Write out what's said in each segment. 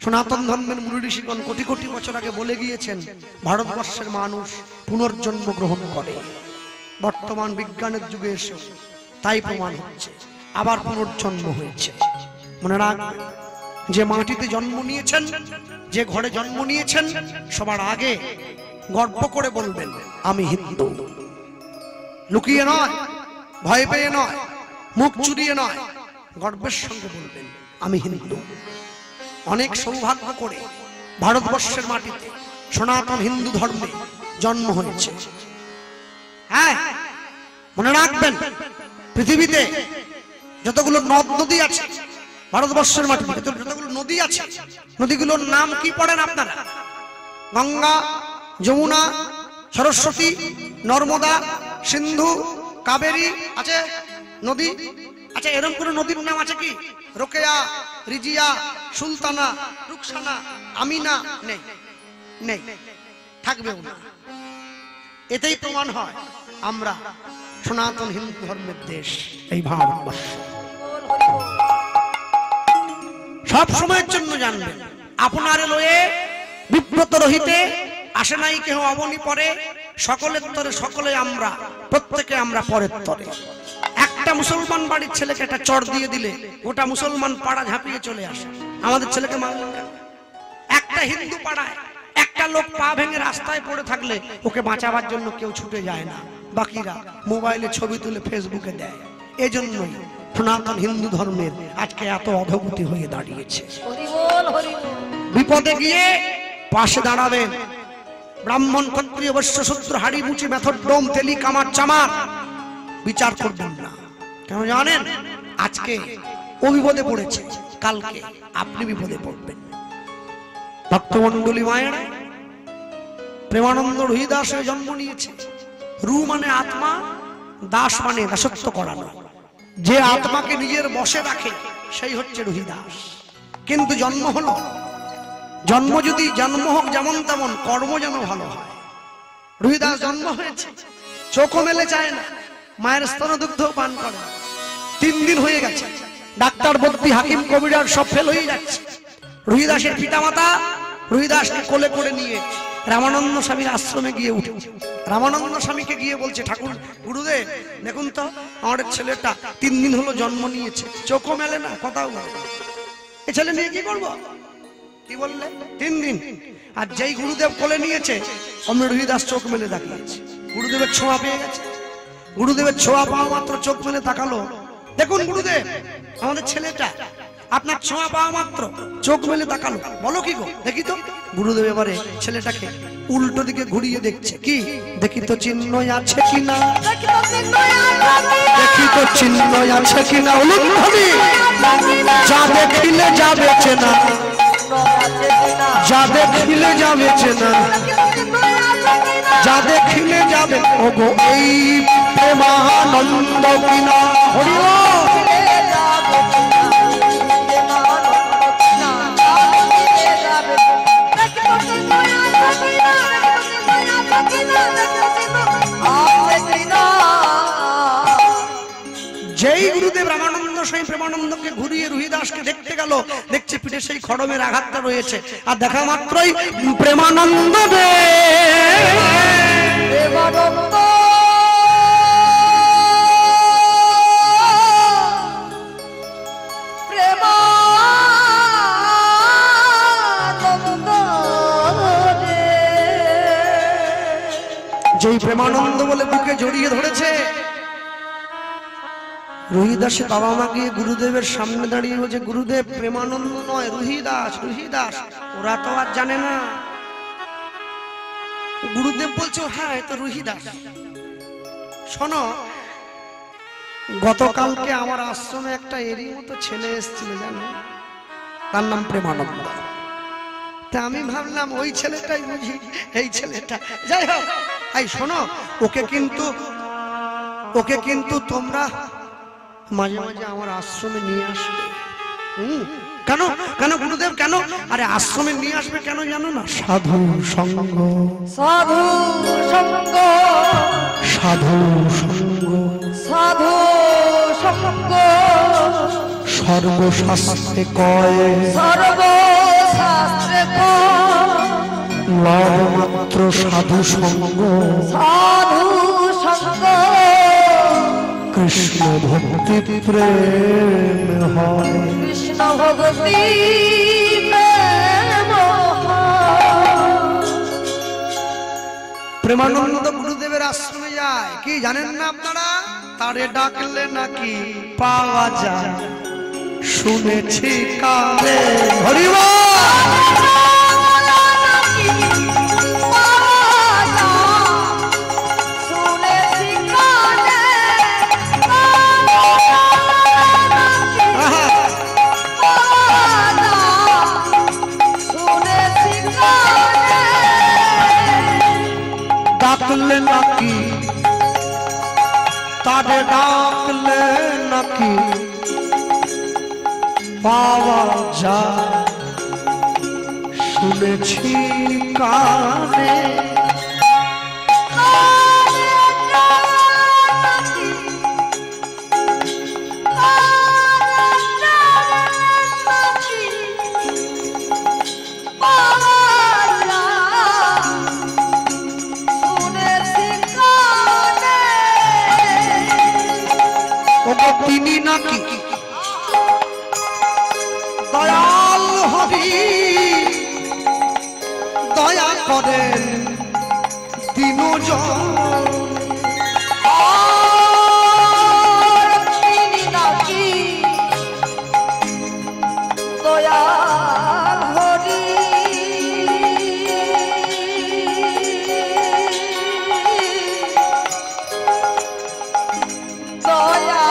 সনাতন ধর্মের মুনি ঋষিগণ কোটি কোটি বছর আগে বলে গিয়েছেন ভারতবর্ষের মানুষ পুনর্জন্ম গ্রহণ করে। বর্তমান বিজ্ঞানের যুগে এসে তাই প্রমাণ হচ্ছে, আবার পুনর্জন্ম হয়েছে। মনে রাখবেন, যে মাটিতে জন্ম নিয়েছেন, যে ঘরে জন্ম নিয়েছেন, সবার আগে গর্ব করে বলবেন আমি হিন্দু। লুকিয়ে নয়, ভয় পেয়ে নয়, মুখ চুরিয়ে নয়, গর্বের সঙ্গে বলবেন আমি হিন্দু। অনেক সৌভাগ্য করে ভারতবর্ষের মাটিতে সনাতন হিন্দু ধর্মে জন্ম হয়েছে। হ্যাঁ, মনে রাখবেন, পৃথিবীতে যতগুলো নদ নদী আছে, ভারতবর্ষের মাটিতে যতগুলো নদী আছে, নদীগুলোর নাম কি পড়েন আপনারা? গঙ্গা, যমুনা, সরস্বতী, নর্মদা, সিন্ধু, কাবেরী আছে নদী। আচ্ছা, এরকম কোন নদীর নাম আছে কি? রোকেয়া, রিজিয়া, সুলতানা, রুকসানা, আমিনা? নেই, নেই, থাকবেও না। এতেই প্রমাণ হয় আমরা সনাতন হিন্দু ধর্মের দেশ এই ভারতবর্ষ। সব সময়ের জন্য জানবেন, আপনার লয়ে বিব্রত রহিতে আসে নাই কেহ অবনি পরে, সকলের তরে সকলে আমরা, প্রত্যেকে আমরা পরের তরে। একটা মুসলমান বাড়ির ছেলেকে একটা চড় দিয়ে দিলে গোটা মুসলমান পাড়া ঝাঁপিয়ে চলে আসে। আমাদের ছেলেকে মারলেন কেন? একটা হিন্দু পাড়ায় একটা লোক পা ভেঙে রাস্তায় পড়ে থাকলে ওকে বাঁচাবার জন্য কেউ ছুটে যায় না, বাকিরা মোবাইলে ছবি তুলে ফেসবুকে দেয়। এজন্যই সনাতন হিন্দু ধর্মের আজকে এত অধোগতি হয়ে দাঁড়িয়েছে। বিপদে গিয়ে পাশে দাঁড়াবেন। ব্রাহ্মণ, ক্ষত্রিয়, বৈশ্য, শূদ্র, হাড়ি, মুচি, মেথর, ডোম, তেলি, কামার, চামার বিচার করবেন না। কেন জানেন? আজকে ও বিপদে পড়েছে, কালকে আপনি বিপদে পড়বেন। ভক্তমণ্ডলী মায়েরা, প্রেমানন্দ রুহিদাস হয়ে জন্ম নিয়েছে। রু মানে আত্মা, দাস মানে দাসত্ব করানো। যে আত্মাকে নিজের বশে রাখে সেই হচ্ছে রুহিদাস। কিন্তু জন্ম হলো, জন্ম যদি জন্ম হোক যেমন তেমন, কর্ম যেন ভালো হয়। রুহিদাস জন্ম হয়েছে, চোখও মেলে চায় না, মায়ের স্তনদুগ্ধ পান করে। 3 দিন হয়ে গেছে, ডাক্তার ভর্তি, হাকিম কবিরাজ সব ফেল হয়ে যাচ্ছে। রুহিদাসের পিতামাতা রুহিদাসকে কোলে করে নিয়ে রামানন্দ স্বামীর আশ্রমে গিয়ে উঠেছে। রামানন্দ স্বামীকে গিয়ে বলছে, ঠাকুর, গুরুদেব দেখুন তো, আমাদের ছেলেটা 3 দিন হলো জন্ম নিয়েছে, চোখও মেলে না, কথাও বলে না। এ ছেলে নিয়ে কি করবো? কি বললে? 3 দিন। আর যেই গুরুদেব কোলে নিয়েছে অমনি রুহিদাস চোখ মেলে তাকিয়েছে। গুরুদেবের ছোঁয়া পেয়ে গেছে। গুরুদেবের ছোঁয়া পাওয়া মাত্র চোখ মেলে তাকালো। দেখুন গুরুদেব, আমাদের ছেলেটা আপনার ছোঁয়া পাওয়া মাত্র চোখ মেলে তাকালো, বলো কি গো, দেখি তো। গুরুদেব এবারে ছেলেটাকে উল্টো দিকে ঘুরিয়ে দেখছে। কি দেখি তো, চিহ্ন আছে কিনা, দেখি তো চিহ্ন আছে কিনা। যা দেখিলে যা বেচে না, যা দেখিলে যা বেচে না, যা দেখিলে যাবে ওগো এই প্রেমানন্দ কিনা। হরি যেই গুরুদেব রামানন্দ স্বামী প্রেমানন্দকে ঘুরিয়ে রুহিদাসকে দেখতে গেল, দেখছে পিঠে সেই খড়মের আঘাতটা রয়েছে। আর দেখা মাত্রই প্রেমানন্দ যেই প্রেমানন্দ বলে বুকে জড়িয়ে ধরেছে। রুহিদাসের বাবা মা গিয়ে গুরুদেবের সামনে দাঁড়িয়ে বলছে, গুরুদেব প্রেমানন্দ নয়, রুহিদাস, রুহিদাস। ওরা তো আর জানে না। গুরুদেব বলছে, হ্যাঁ এ তো রুহিদাস। শোনো, গতকালকে আমার আশ্রমে একটা এরই মতো ছেলে এসেছিল, জানো, তার নাম প্রেমানন্দ। তা আমি ভাবলাম ওই ছেলেটাই বুঝি এই ছেলেটা। যাই হোক, এই শোনো, ওকে কিন্তু তোমরা মাঝে মাঝে আমার আশ্রমে নিয়ে আসবে। কেন কেন গুরুদেব কেন? আরে আশ্রমে নিয়ে আসবে কেন জানো না? সাধু সঙ্গ, সাধু সঙ্গ, সাধু সঙ্গ, সাধু সঙ্গ সর্বশাস্ত্রে কয়, সর্বশাস্ত্রে পবিত্র সাধু সঙ্গ সাধু সঙ্গ কৃষ্ণ ভক্তি প্রেম হয় কৃষ্ণ ভক্তি প্রেম হয়। প্রেমানন্দ গুরুদেবের আশ্রমে যায়, কি জানেন না আপনারা? তারে ডাকলে নাকি পাওয়া যায়, শুনেছি কানে। হরি বল। ডাকলে নাকি, তারে ডাকলে নাকি পাওয়া যায়, শুনেছি কানে। তিনি নাকি দয়াল হরি, দয়া করেন দিনজন। তিনি নাকি দয়াল হরি, দয়া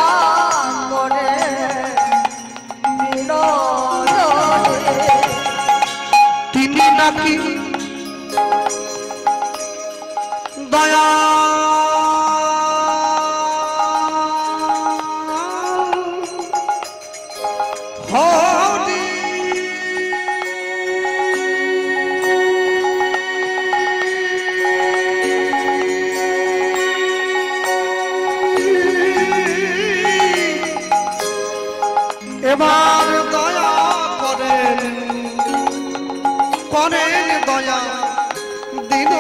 করে তিনি নাকি দয়া হরি। এবার দয়া করেন, করেন দয়া দিন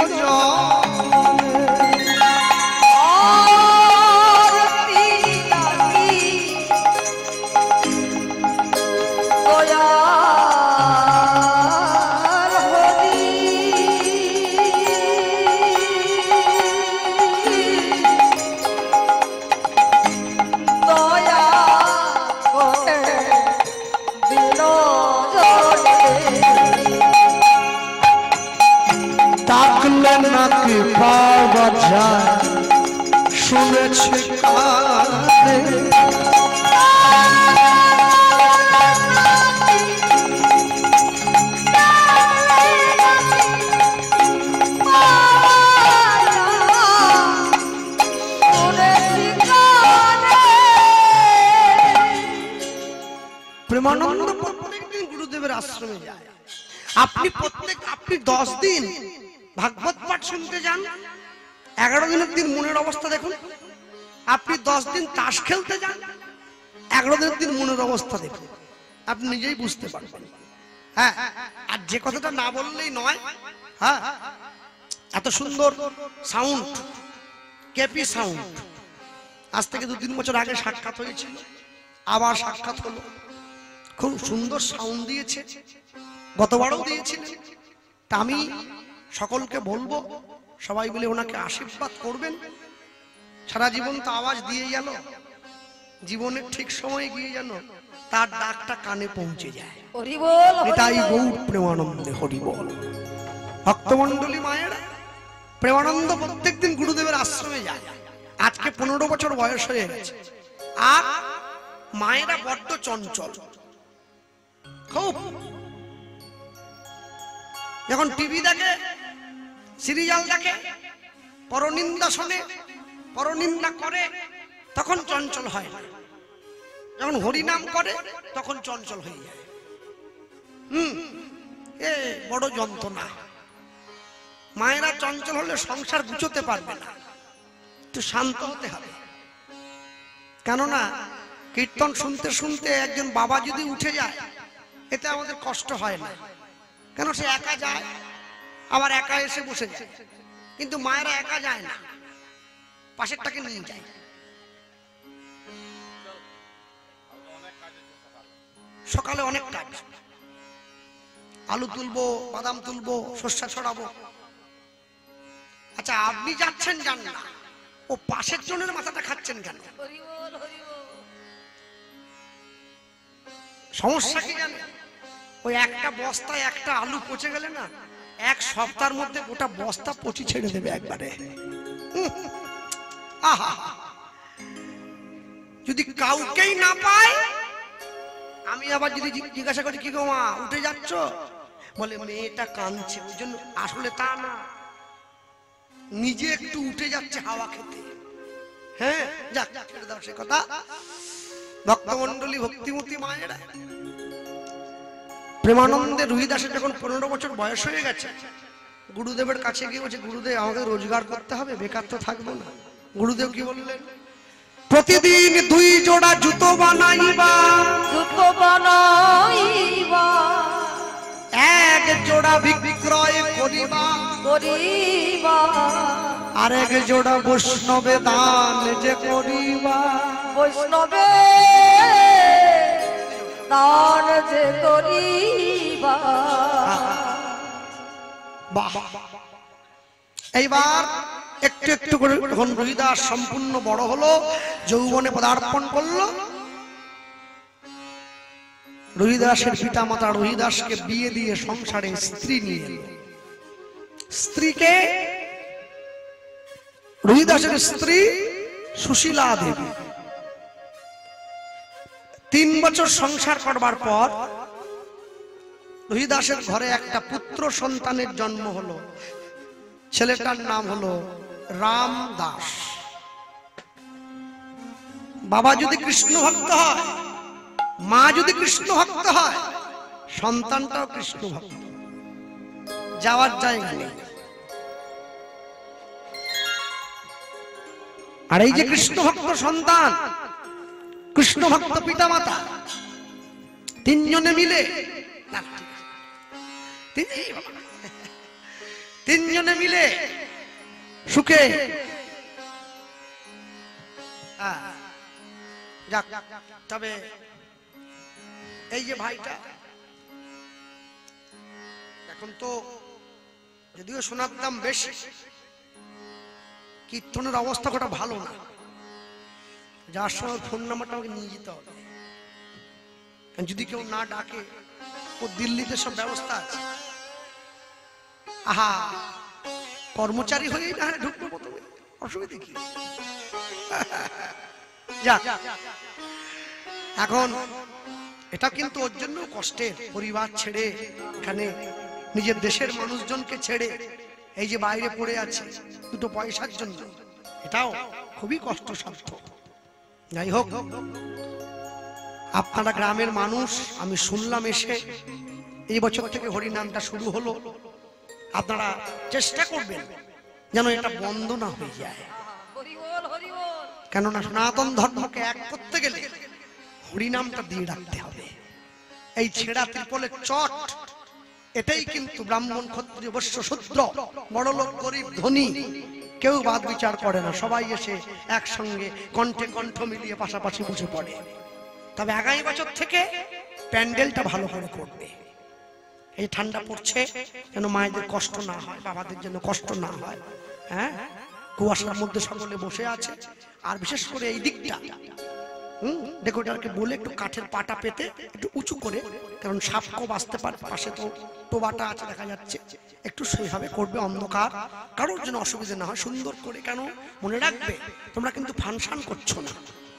ডাকলে নাকি পাওয়া যায়, শুনেছি কানে। প্রেমানন্দ প্রত্যেকদিন গুরুদেবের আশ্রমে যায়। আপনি 10 দিন ভাগবত পাঠ শুনতে যান, 11 দিনের দিন মনের অবস্থা দেখুন। আপনি 10 দিন তাস খেলতে যান, 11 দিনের দিন মনের অবস্থা দেখুন, আপনি নিজেই বুঝতে পারবেন। হ্যাঁ, আর যে কথাটা না বললেই নয়, হ্যাঁ, এত সুন্দর সাউন্ড, কেপি সাউন্ড, আজ থেকে 2-3 বছর আগে সাক্ষাৎ হয়েছিল, আবার সাক্ষাৎ হলো। খুব সুন্দর সাউন্ড দিয়েছে, গতবারও দিয়েছিলেন। তা আমি সকলকে বলবো, সবাই মিলে ওনাকে আশীর্বাদ করবেন। সারা জীবন তো আওয়াজ দিয়ে গেল, জীবনের ঠিক সময় গিয়ে যেন তার ডাকটা কানে পৌঁছে যায়। হরি বল, এটাই গৌর প্রেমানন্দে হরি বল। ভক্তমণ্ডলী মায়েরা, প্রেমানন্দ প্রত্যেকদিন গুরুদেবের আশ্রমে যায়। আজকে 15 বছর বয়স হয়ে গেছে। আর মায়েরা বড্ড চঞ্চল, খুব। যখন টিভি দেখে, সিরিয়াল দেখে, পরনিন্দা শোনে, পরনিন্দা করে, তখন চঞ্চল হয় না। যখন হরিনাম করে তখন চঞ্চল হয়ে যায়। এ বড় যন্ত্রণা। মায়েরা চঞ্চল হলে সংসার গুছোতে পারবে না, একটু শান্ত হতে হবে। কেননা কীর্তন শুনতে শুনতে একজন বাবা যদি উঠে যায়, এতে আমাদের কষ্ট হয় না। কেন সে একা যায়, আবার একা এসে বসে যায়, কিন্তু মায়েরা একা যায় না, পাশেরটাকে নিয়ে যায়। সকালে অনেক কাজ, আলু তুলবো, বাদাম তুলবো, শস্যা ছড়াবো। আচ্ছা আপনি যাচ্ছেন যান না, ও পাশের জনের মাথাটা খাচ্ছেন কেন? সমস্যা কি জানেন? ওই একটা বস্তায় একটা আলু পচে গেলে না, এক সপ্তাহের মধ্যে গোটা বস্তা পচি ছেড়ে দেবে একবারে। আহা, যদি কাউকেই না পায়, আমি আবার যদি জিজ্ঞাসা করি কি গো মা উঠে যাচ্ছ, বলে মেয়েটা কাঁদছে ওই জন্য। আসলে তা না, নিজে একটু উঠে যাচ্ছে হাওয়া খেতে। হ্যাঁ যাক, ছেড়ে দাও সে কথা। ভক্তমন্ডলী, ভক্তিমতী মায়েরা, প্রেমানন্দে রুহিদাসের যখন 15 বছর বয়স হয়ে গেছে, গুরুদেবের কাছে গিয়ে বলছে গুরুদেব আমাকে রোজগার করতে হবে, বেকার তো থাকবো না। গুরুদেব কি বললেন? প্রতিদিন 2 জোড়া জুতো বানাইবা, জুতো বানাইবা, 1 জোড়া বিক্রয় করিবা, করিবা, আর 1 জোড়া বৈষ্ণবে দান যে করিবা। বৈষ্ণবে দান যে করিবা। বাহ, এইবার একটু একটু করে যখন রুহিদাস সম্পূর্ণ বড় হলো, যৌবনে পদার্পণ করলো, রুহিদাসের পিতা মাতা রুহিদাসকে বিয়ে দিয়ে সংসারে স্ত্রী নিয়ে এলো। স্ত্রীকে রুহিদাসের স্ত্রী সুশীলা দেবী। 3 বছর সংসার করবার পর রুহিদাসের ঘরে একটা পুত্র সন্তানের জন্ম হলো। ছেলেটার নাম হলো রামদাস। বাবা যদি কৃষ্ণ ভক্ত হয়, মা যদি কৃষ্ণ ভক্ত হয়, সন্তানটাও কৃষ্ণ ভক্ত, যাওয়ার জায়গা নেই। আর এই যে কৃষ্ণ ভক্ত সন্তান, কৃষ্ণ ভক্ত পিতা মাতা, 3 জনে মিলে, 3 জনে মিলে সুখে যাক। তবে এই যে ভাইটা, এখন তো যদিও সোনার দাম বেশি, কীর্তনের অবস্থা কটা ভালো না। যার সময় ফোন নাম্বারটা আমাকে নিয়ে যেতে হবে, যদি কেউ না ডাকে, ও দিল্লিতে সব ব্যবস্থা আছে। আহা, কর্মচারী হয়েই না ঢুকবো প্রথমে, অসুবিধা কি? যাক, এখন এটা কিন্তু ওর জন্য কষ্টের। পরিবার ছেড়ে, এখানে নিজের দেশের মানুষজনকে ছেড়ে এই যে বাইরে পড়ে আছে 2 পয়সার জন্য, এটাও খুবই কষ্টসাধ্য। যাই হোক, আপনারা গ্রামের মানুষ, আমি শুনলাম এসে এই বছর থেকে হরিনামটা শুরু হলো। আপনারা চেষ্টা করবেন যেন এটা বন্ধ না হয়ে যায়, কেননা সনাতন ধর্মকে এক করতে গেলে হরিনামটা দিয়ে রাখতে হবে। এই ছেঁড়া ত্রিপলের চট, এটাই কিন্তু ব্রাহ্মণ, ক্ষত্রিয়, বৈশ্য, শূদ্র, বড়লোক, গরিব, ধনী কেউ বাদ বিচার করে না। সবাই এসে একসঙ্গে কণ্ঠে কণ্ঠ মিলিয়ে পাশাপাশি বসে পড়ে। তবে আগামী বছর থেকে প্যান্ডেলটা ভালো করে করবে। এই ঠান্ডা পড়ছে, যেন মায়েদের কষ্ট না হয়, বাবাদের জন্য কষ্ট না হয়। হ্যাঁ, কুয়াশার মধ্যে সকলে বসে আছে। আর বিশেষ করে এই দিকটা ডেকোরেটরকে বলে একটু কাঠের পাটা পেতে একটু উঁচু করে, কারণ সাপও বাঁচতে পারে, পাশে তো টোবাটা আছে দেখা যাচ্ছে, একটু সেইভাবে করবে। অন্ধকার, কারোর জন্য অসুবিধা না হয়, সুন্দর করে। কেন মনে রাখবে, তোমরা কিন্তু ফাংশন করছো না,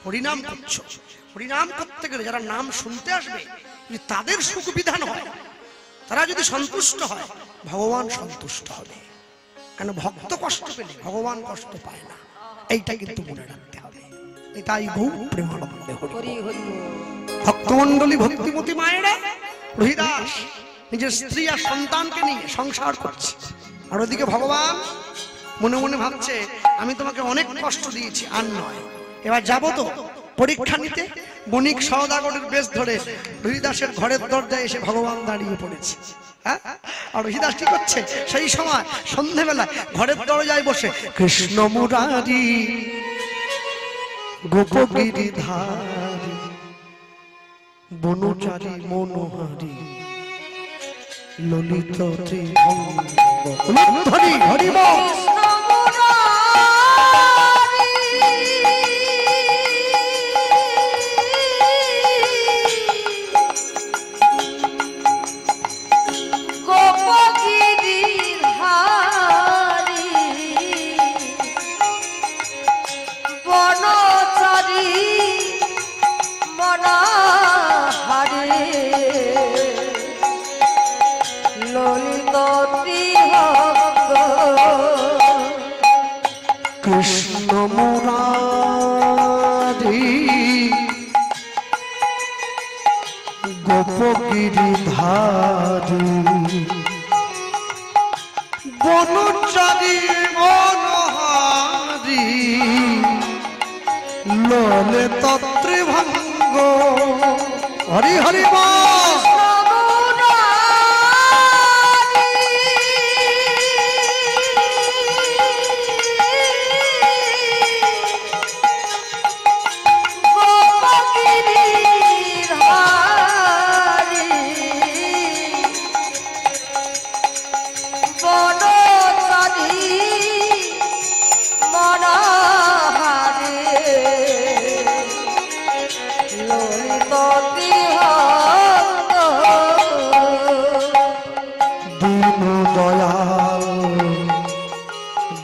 হরিনাম করছো। হরিনাম করতে গেলে যারা নাম শুনতে আসবে, যদি তাদের সুখ বিধান হয়, তারা যদি সন্তুষ্ট হয়, ভগবান সন্তুষ্ট হবে। কেন ভক্ত কষ্ট পেলে ভগবান কষ্ট পায় না, এইটা কিন্তু মনে রাখতে হবে। তাই গৌর প্রেমানন্দে হরি হরি। ভক্তমন্ডলী, ভক্তিমতী মায়েরা, রুহিদাস নিজের স্ত্রী আর সন্তানকে নিয়ে সংসার করছে। আর ওদিকে ভগবান মনে মনে ভাবছে, আমি তোমাকে অনেক কষ্ট দিয়েছি, আর নয়, এবার যাবো তো পরীক্ষা নিতে। বণিক সওদাগরের বেশ ধরে রুহিদাসের ঘরের দরজায় এসে ভগবান দাঁড়িয়ে পড়েছে। আর রশিদাস কি করছে সেই সময় সন্ধেবেলায় ঘরের দরজায় বসে কৃষ্ণ মুরারি গোপগিরিধারী বনচারী মনোহারী ললিত ত্রিভঙ্গ হরি হরি বল। কৃষ্ণ মুরারি গোপগিরিধারী বনচারী মনোহারী ললিত ত্রিভঙ্গ হরি হরি বল।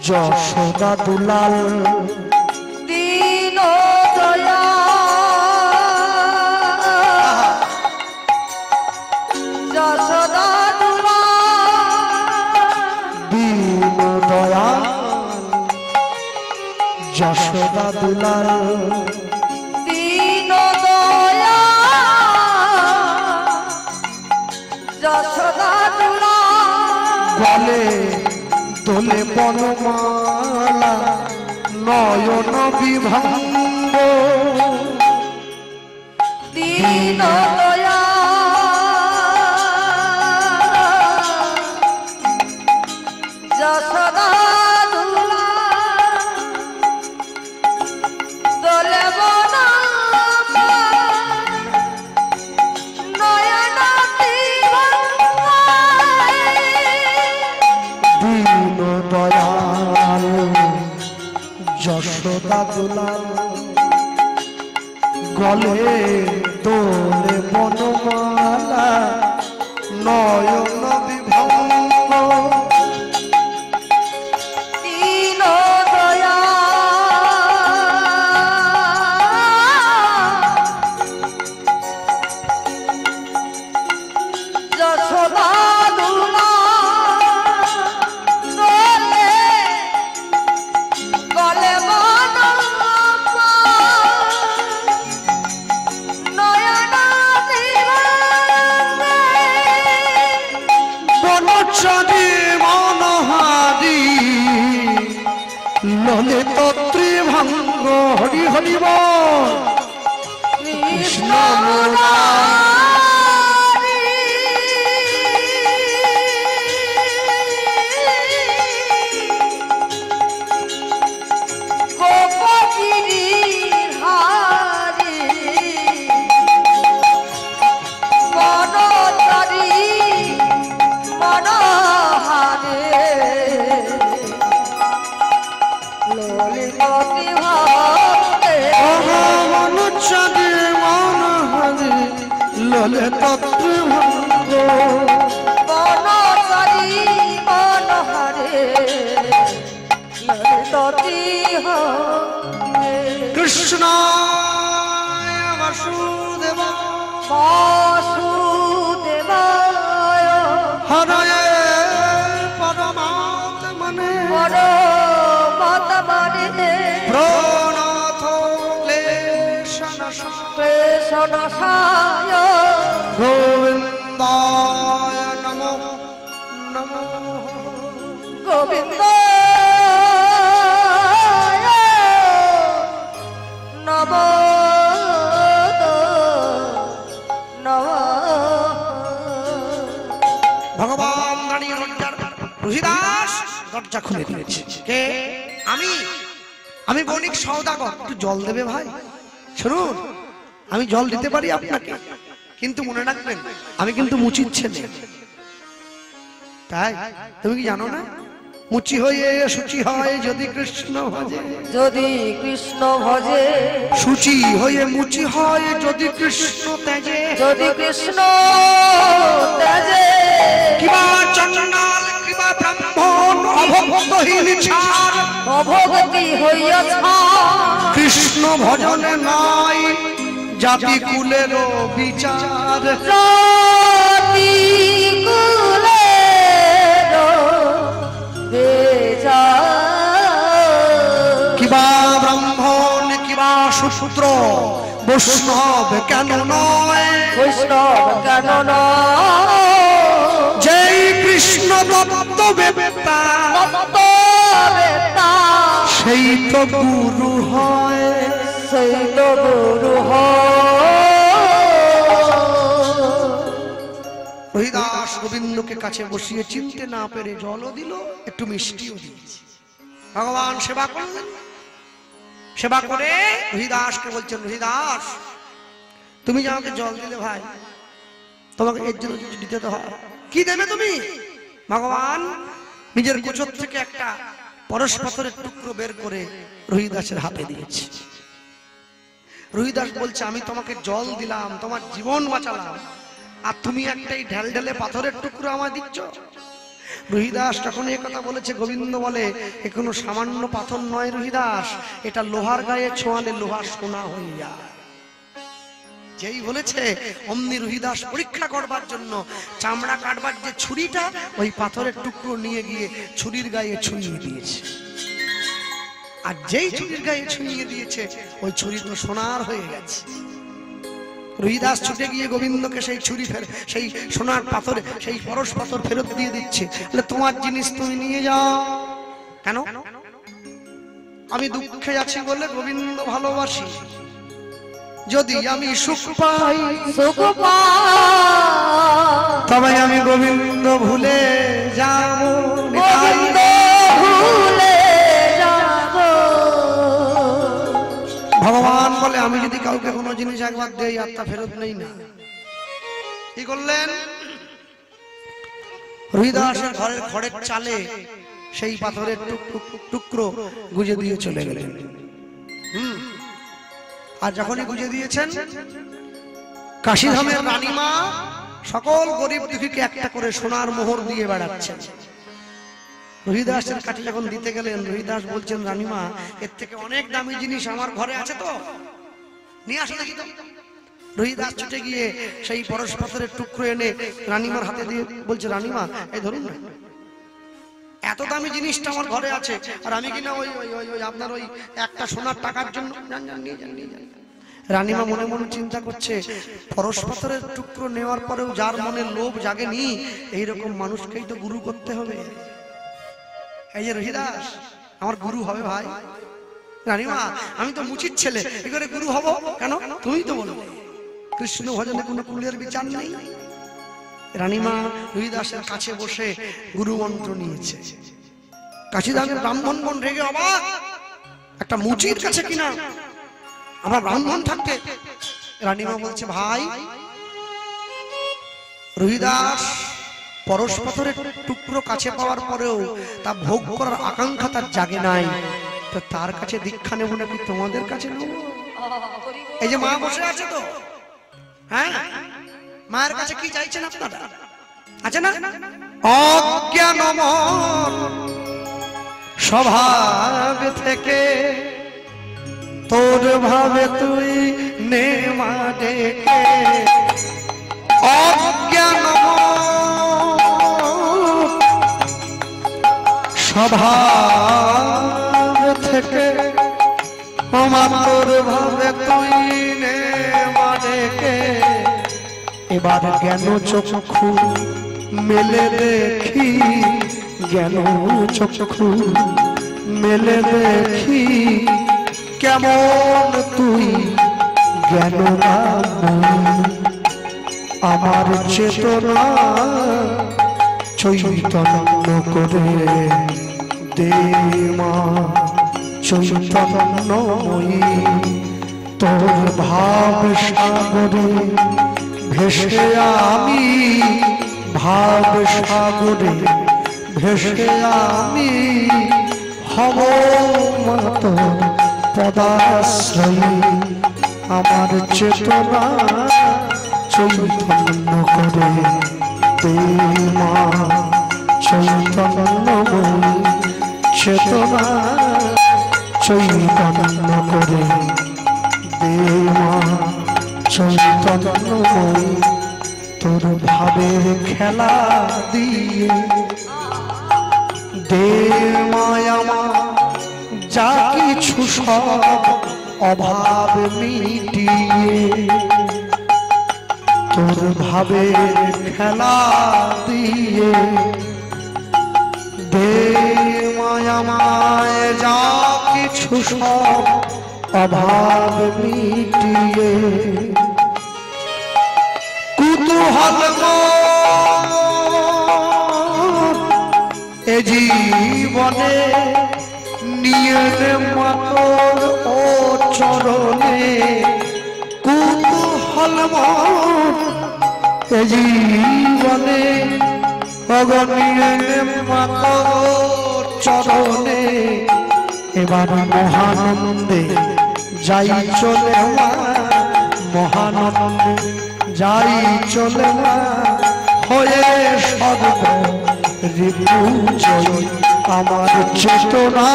যশোদা দুলাল দীন দয়া যশোদা দুলাল দীন দয়া যশোদা দুলাল দীন দয়া যশোদা দুলাল গলে দোলে বনমালা নয়ন বিভঙ্গ দীন দয়া যশোদা দুলাল দোলে বনমালা নয়ন বিভঙ্গ দীন দয়াল যশোদা দুলাল গলে দোলে বনমালা নয়ন বিভঙ্গ দীন দয়া যশোদা ললিত ত্রিভঙ্গ হরি হরি বল। কৃষ্ণ মুরারি গোপগিরিধারী বনচারী মনোহারী ললিত মনুষ্যদে মনহরি ললিত ত্রিভঙ্গ বনচারী মনোহারী ললিত ত্রিভঙ্গ কৃষ্ণ বাসুদেব বাসুদেবায় হরয়ে পরমাত্মনে পরমাত্মনে প্রণাথ ক্লেশনাশায় ক্লেশনাশায় গোবিন্দায় নমো নমো গোবিন্দায় নমো নমঃ। ভগবান দম দাঁড়িয়ে দরজার রহিদাস দরজা খুলে দিয়েছে। কে? আমি বণিক সওদাগর, একটু জল দেবে ভাই? শুনুন, আমি জল দিতে পারি আপনাকে, কিন্তু মনে রাখবেন আমি কিন্তু মুচির ছেলে। তাই তুমি কি জানো না? মুচি হয়ে শুচি হয় যদি কৃষ্ণ ভজে, যদি কৃষ্ণ ভজে, শুচি হয়ে মুচি হয় যদি কৃষ্ণ তেজে, যদি কৃষ্ণ তেজে, কিবা চন্ডাল কিবা ব্রাহ্মণ অভক্তহীন ছাড়, অভক্তি হইয়াছ কৃষ্ণ ভজনে নাই জাতি কুলের বিচার, জাতি কুলের বিচার, কিবা ব্রাহ্মণ কিবা সুশূদ্র বৈষ্ণব কেন নয়, বৈষ্ণব কেন নয়, যেই কৃষ্ণ তত্ত্ব বেত্তা তত্ত্ববেত্তা, সেই তো গুরু হয়, সেই তো গুরু হয়। হরিদাস গোবিন্দকে কাছে বসিয়ে চিনতে না পেরে জলও দিল, একটু মিষ্টিও দিয়েছে। ভগবান সেবা করলেন। সেবা করে হরিদাসকে বলছেন, হরিদাস তুমি যে আমাকে জল দিলে ভাই, তোমাকে এর জন্য কিছু দিতে তো হয়। কি দেবে তুমি? ভগবান নিজের গোচর থেকে একটা পরশ পাথরের টুকরো বের করে রহিদাসের হাতে দিয়েছে। রহিদাস বলছে, আমি তোমাকে জল দিলাম, তোমার জীবন বাঁচালাম, আর তুমি একটা এই ঢেল ঢেলে পাথরের টুকরো আমায় দিচ্ছ। রহিদাস তখন এই কথা বলেছে, গোবিন্দ বলে, এ কোনো সামান্য পাথর নয় রহিদাস, এটা লোহার গায়ে ছোঁয়ালে লোহা সোনা হয়ে যায়। যেই বলেছে অমনি রহিদাস পরীক্ষা করবার জন্য চামড়া কাটবার যে ছুরিটা, ওই পাথরের টুকরো নিয়ে গিয়ে ছুরির গায়ে ছুঁয়ে দিয়েছে। আর যেই ছুরির গায়ে ছুঁয়ে দিয়েছে, ওই ছুরি তো সোনার হয়ে গেছে। রহিদাস ছুটে গিয়ে গোবিন্দকে সেই ছুরি সেই সোনার পাথরে সেই পরশ পাথর ফেরত দিয়ে দিচ্ছে। তোমার জিনিস তুমি নিয়ে যাও। কেন? আমি দুঃখে আছি বলে গোবিন্দ ভালোবাসি, যদি আমি সুখ পাই সুখ পাই, তবে আমি গোবিন্দ ভুলে যাব, গোবিন্দ ভুলে যাব। ভগবান বলে, আমি যদি কাউকে কোনো জিনিস একবার দেই আর তা ফেরত নেই না। কি করলেন? হরিদাসের ঘরের খড়ের চালে সেই পাথরের টুকরো গুজে দিয়ে চলে গেলেন। আর যখনই গুজে দিয়েছেন, কাশীধামের রানীমা সকল গরিব দুঃখীকে একটা করে সোনার মোহর দিয়ে বেড়াচ্ছেন। রহিদাসের কাছে যখন দিতে গেলেন, রহিদাস বলছেন, রানীমা এর থেকে অনেক দামি জিনিস আমার ঘরে আছে, তো নিয়ে আসো দেখি তো। রহিদাস ছুটে গিয়ে সেই পরশ পাথরের টুকরো এনে রানীমার হাতে দিয়ে বলছে, রানীমা এই ধরুন না, এত দামি জিনিসটা আমার ঘরে আছে, আর আমি কিনা ওই আপনার ওই একটা সোনার টাকার জন্য নিয়ে যান। রানীমা মনে মনে চিন্তা করছে, পরশ পাথরের টুকরো নেওয়ার পরেও যার মনে লোভ জাগেনি, এইরকম মানুষকেই তো গুরু করতে হবে। এই যে রহিদাস আমার গুরু হবে ভাই। রানীমা আমি তো মুচির ছেলে, কি করে গুরু হব? কেন? তুমি তো বলো কৃষ্ণ ভজনে কোনো কুলের বিচার নেই। রানীমা রহিদাসের কাছে বসে গুরু মন্ত্র নিয়েছে। কাশীধামের ব্রাহ্মণগণ রেগে অবাক, একটা মুচির কাছে কিনা আমার ব্রাহ্মণ থাকতে। রানীমা বলছে, ভাই রহিদাস পরশ পাথরের টুকরো কাছে পাওয়ার পরেও তা ভোগ করার আকাঙ্ক্ষা তার জাগে নাই, তো তার কাছে দীক্ষা নেব নাকি তোমাদের কাছে নেব? এই যে মা বসে আছে, তো হ্যাঁ, মায়ের কাছে কি চাইছেন আপনারা? আছে না? অজ্ঞান মন স্বভাব থেকে তোর ভাবে তুই নে মা ডেকে, অজ্ঞান স্বভাব থেকে তোর ভাবে তুই নে মা ডেকে, এবার জ্ঞান চক্ষু মেলে দেখি, জ্ঞান চক্ষু মেলে দেখি, কেমন তুই জ্ঞান আমার চেতনা চৈতন্য করে দে মা চৈতন্যময়ী তোর ভাব সাগরে ভেসে আমি ভাব সাগরে ভেসে আমি হব মত পদাশ্রয়ী আমার চেতনা চৈতন্য করে দে মা চৈতন্যময়ী চেতনা চৈতন্য করে দে মা চৈতন্যময়ী তোর ভাবের খেলা দিয়ে দে মায়া যা কিছু সব অভাব মিটিয়ে তোর ভাবের খেলা দিয়ে দে মায়া মায় যা কিছু সব অভাব মিটিয়ে কুতূহল এ জীবনে নিয়ে মাতর ও চরণে কুতূহল এ জীবনে অগণিয়ে মাতর চরণে এবার মহানন্দে যাই চলে মহানন্দে যাই চলে হয়ে সর্ব ঋতুজয়ী আমার চেতনা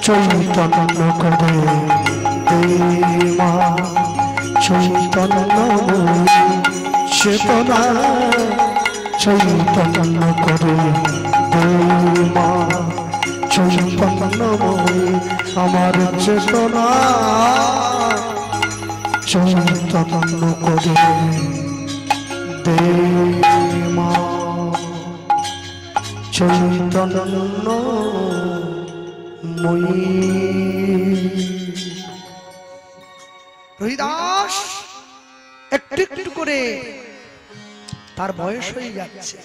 চৈতন্য করে দে মা চৈতন্যময়ী চেতনা চৈতন্য করে দে মা চৈতন্যময়ী আমার চেতনা চৈতন্য করে দে মা চৈতন্যময়ী। রহিদাস একটু একটু করে তার বয়স হয়ে যাচ্ছে,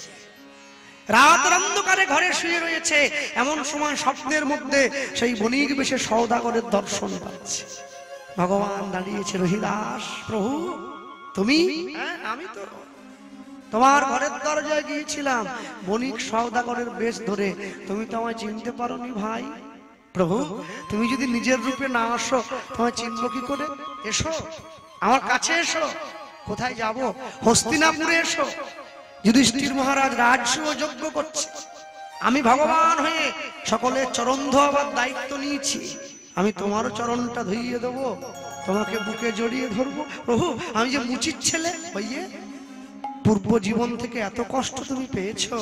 রাত অন্ধকারে ঘরে শুয়ে রয়েছে, এমন সময় স্বপ্নের মধ্যে সেই বণিক বেশে সওদাগরের দর্শন পাচ্ছে। ভগবান দাঁড়িয়েছে, রহিদাস প্রভু তুমি? আমি তো তোমার ঘরের দরজায় গিয়েছিলাম, বণিক সওদাগরের বেশ ধরে, তুমি তো আমায় চিনতে পারোনি ভাই। প্রভু তুমি যদি নিজের রূপে না আসো তোমায় চিনব কি করে? এসো আমার কাছে এসো। কোথায় যাব? হস্তিনাপুরে এসো। যুধিষ্ঠির মহারাজ রাজ্য যজ্ঞ করছে, আমি ভগবান হয়ে সকলের চরণ ধোয়াবার দায়িত্ব নিয়েছি, আমি তোমারও চরণটা ধুইয়ে দেবো, তোমাকে বুকে জড়িয়ে ধরবো। প্রভু আমি যে মুচির ছেলে, ভাইয়ে পূর্ব জীবন থেকে এত কষ্ট তুমি পেয়েছো,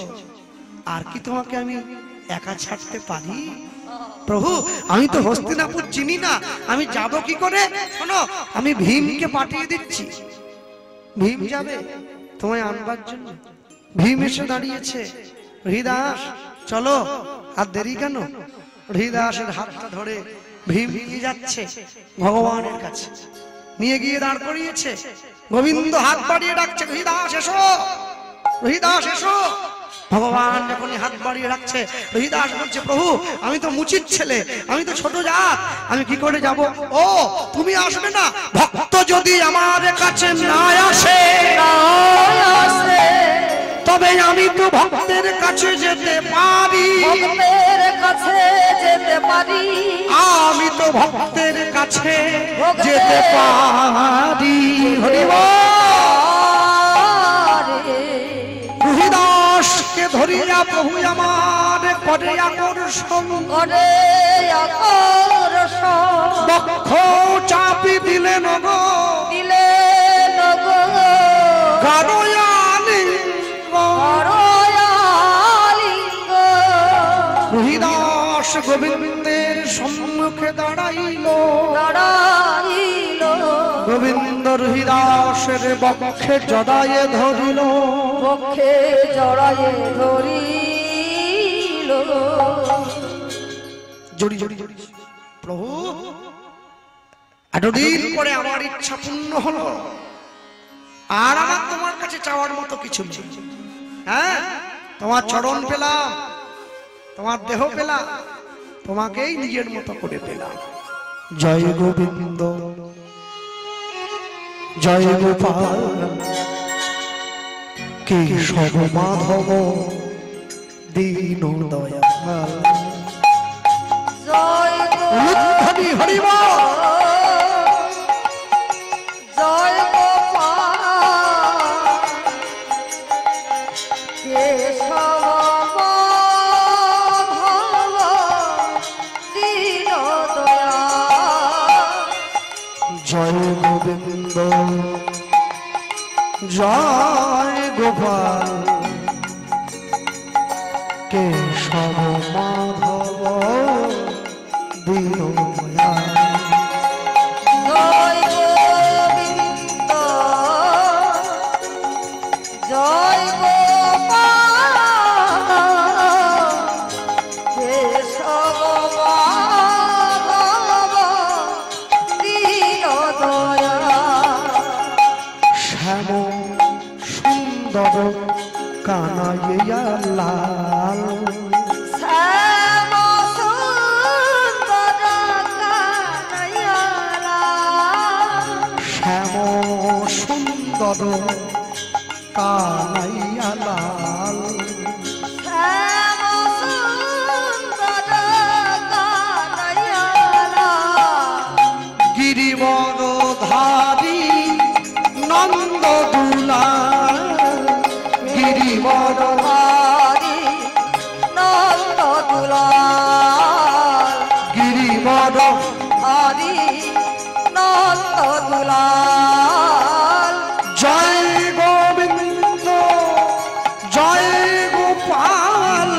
আর কি তোমাকে আমি একা ছাড়তে পারি? প্রভু আমি তো হস্তিনাপুর চিনি না, আমি যাব কি করে? শোনো আমি ভীমকে পাঠিয়ে দিচ্ছি, ভীম যাবে তোমায় আনবার জন্য। ভীম এসে দাঁড়িয়েছে, হরিদাস চলো, আর দেরি কেন? হরিদাসের হাতটা ধরে ভীম নিয়ে যাচ্ছে ভগবানের কাছে, নিয়ে গিয়ে দাঁড় করিয়েছে। গোবিন্দ হাত বাড়িয়ে ডাকছে, হরিদাস এসো, হরিদাস এসো। ভগবান যখনই হাত বাড়িয়ে রাখছে, হরিদাস বলছে প্রভু আমি তো মুচির ছেলে, আমি তো ছোট জাত, আমি কি করে যাব? ও তুমি আসবে না? ভক্ত যদি আমার কাছে না আসে তবে আমি তো ভক্তের কাছে যেতে পারি, ভক্তের কাছে যেতে পারি, আমি তো ভক্তের কাছে যেতে পারি। হরি রহিদাসকে ধরিয়া প্রভু আমার করে আকর্ষণ, করে আকর্ষণ, বক্ষ চাপি দিলেন গো, দিলেন গো গারয়ালিঙ্গ। রহিদাস গোবিন্দের সম্মুখে দাঁড়াইল, দাঁড়াইল, গোবিন্দ রহিদাসের বক্ষে জড়ায়ে ধরিল, বক্ষে জড়ায়ে ধরিল। জড়ি জড়ি জড়ি। প্রভু এতদিন পরে আমার ইচ্ছা পূর্ণ হলো, আর আমার তোমার কাছে চাওয়ার মতো কিছু নেই। হ্যাঁ তোমার চরণ পেলাম, তোমার দেহ পেলাম, তোমাকেই নিজের মতো করে পেলাম। জয় গোবিন্দ জয় গোপাল কেশব মাধব দীন দয়াল। জয় উলুধ্বনি হরি বল। জয় গোপাল কেশব মাধব দীন দয়াল। জয় গোবিন্দ জয় গোপাল কেশব মাধব দীন দয়াল। জয় গোবিন্দ জয় গোপাল কেশব মাধব দীন দয়াল। শ্যাম সুন্দর কানাইয়া লাল। শ্যাম সুন্দর কানাইয়া লাল। শ্যাম সুন্দর কানাইয়া লাল। শ্যাম সুন্দর কানাইয়া লাল। গিরিবর ধারী নন্দ দুলাল। গিরিবর হরি নন্দ দুলাল। গিরিবর হরি নন্দ দুলাল। জয় গোবিন্দ জয় গোপাল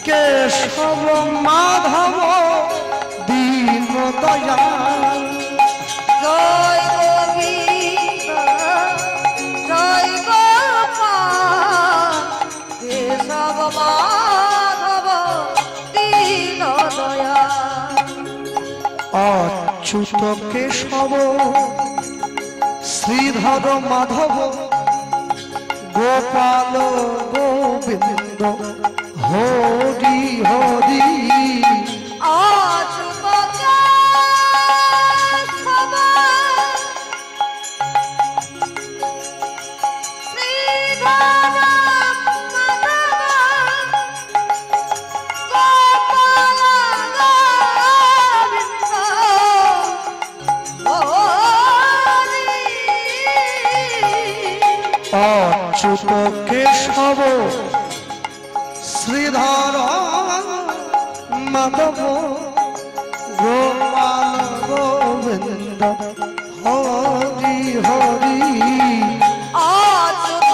কেশব মাধব দীন দয়াল। জয় গোবিন্দ জয় গোপাল কেশব মাধব দীন দয়াল। অচ্যুত কেশব শ্রীধর মাধব গোপাল গোবিন্দ হরি হরি। অচ্যুত কেশব শ্রীধর মাধব গোপাল গোবিন্দ হরি। অচ্যুত কেশব শ্রীধর মাধব গোপাল গোবিন্দ হরি হরি। অচ্যুত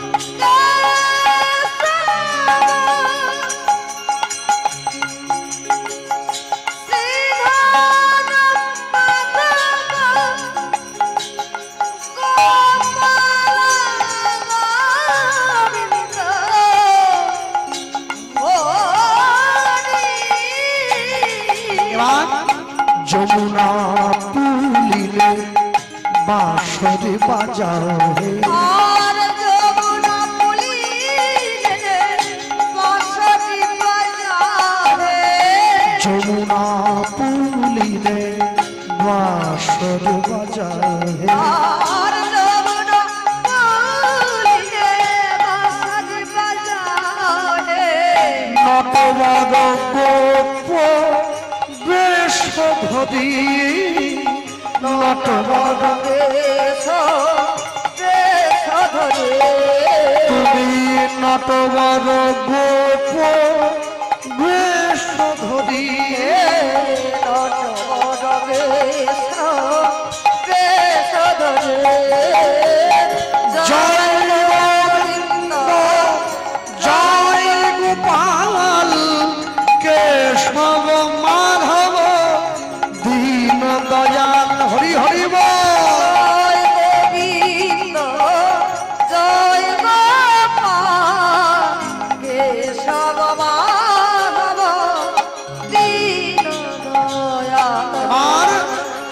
কেশব শ্রীধর মাধব গোপাল গোবিন্দ হরি। এবার যমুনা পুলিলে বাঁশরি বাজারে। আর যমুনা পুলিনে বাঁশরি বাজারে। যমুনা পুলিলে বাঁশরি বাজারে। আর যমুনা পুলিনে বাঁশরি বাজারে। নটবর গোপ বেশ ধরি। নটবর বেশ বেশ ধরে। তুমি নটবর গোপ বেশ ধরি। নটবর বেশ বেশ ধরে। জয় গোবিন্দ জয় গোপাল কেশব মাধব দীন দয়াল। হরি হরি বল। জয় গোবিন্দ জয় গোপাল কেশব মাধব দীন দয়াল।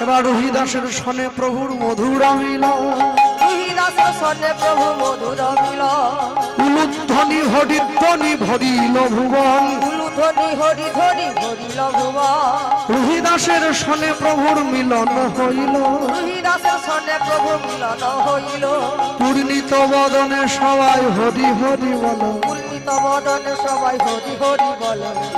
এবার রোহিদাসের সনে প্রভুর মধুর মিলন। রোহিদাসের দাস সনে প্রভু মধুর মিলন উলুধ্বনি হরিধ্বনি ভরিল ভুবন উলুধ্বনি হরি ধ্বনি ভরিল ভুবন রুহিদাসের সনে প্রভুর মিলন হইল রুহি দাসের সনে প্রভু মিলন হইল পূর্ণিত বদনে সবাই হরি হরি বল পূর্ণিত বদনে সবাই হরি হরি বলে